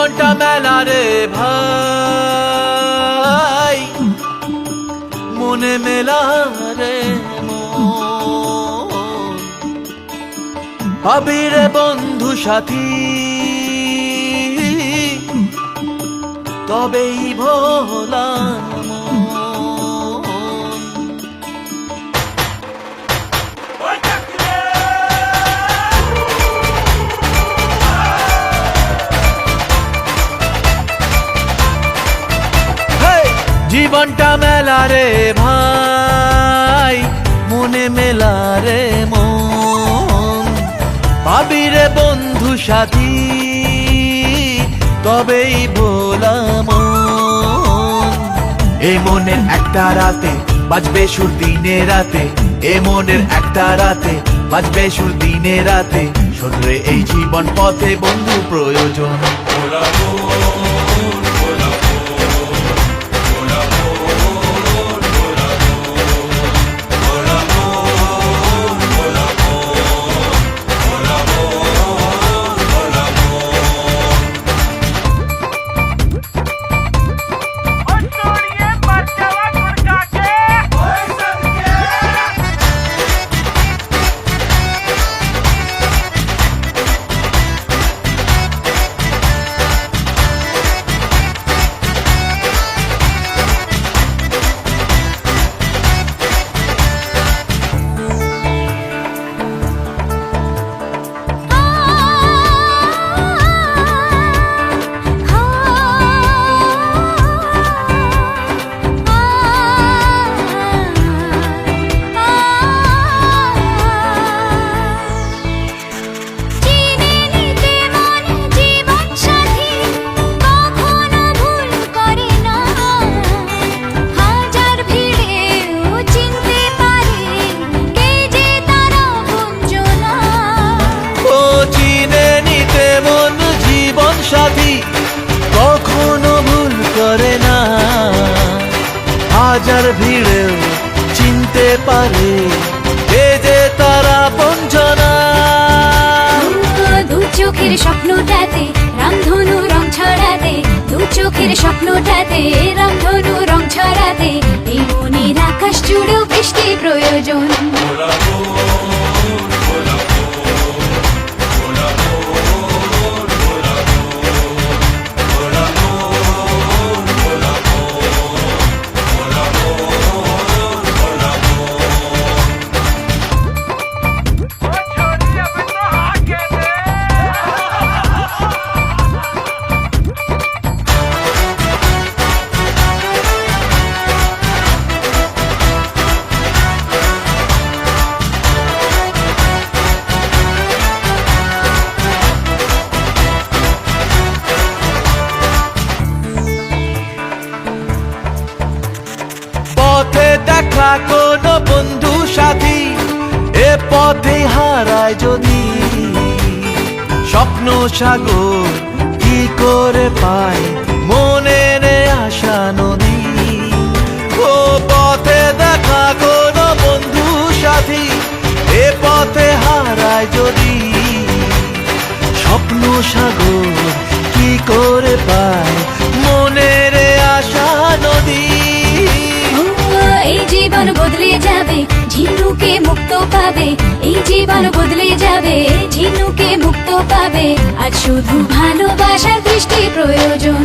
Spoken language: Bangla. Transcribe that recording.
জীবনটা মেলা রে ভাই, মনে মেলা রে মন। আবিরে বন্ধু সাথী, তবেই ভোলা মন। জীবনটা মেলা রে ভাই, মনে মেলা রে মন। পাবি রে বন্ধু সাথী, তবেই ভোলা মন। এই মনের একটা রাতে বাজবে সুর দিনে রাতে, এ মনের একটা রাতে বাজবে সুর দিনে রাতে। শোন রে এই জীবন পথে বন্ধু প্রয়োজন। কখনো ভুল করে না, হাজার ভিড়েও চিনতে পারে কে যে তারা বঞ্চনা। দু চোখের স্বপ্নটাতে রামধনু রং ছড়াতে, দু চোখের স্বপ্নটাতে রামধনু রং ছড়াতে। এই মনের আকাশ জুড়েও বৃষ্টি প্রয়োজন। পথে দেখা কোনো বন্ধু সাথী, এ পথে হারায় যদি। স্বপ্ন সাগর কি করে পায় মনের আশা নদী। ও পথে দেখা কোনো বন্ধু সাথী, এ পথে হারায় যদি। স্বপ্ন সাগর কি করে পায় মনের আশা নদী। এই জীবন বদলে যাবে, ঝিনুকে মুক্ত পাবে। এই জীবন বদলে যাবে, ঝিনুকে মুক্ত পাবে। আজ শুধু ভালোবাসার দৃষ্টি প্রয়োজন।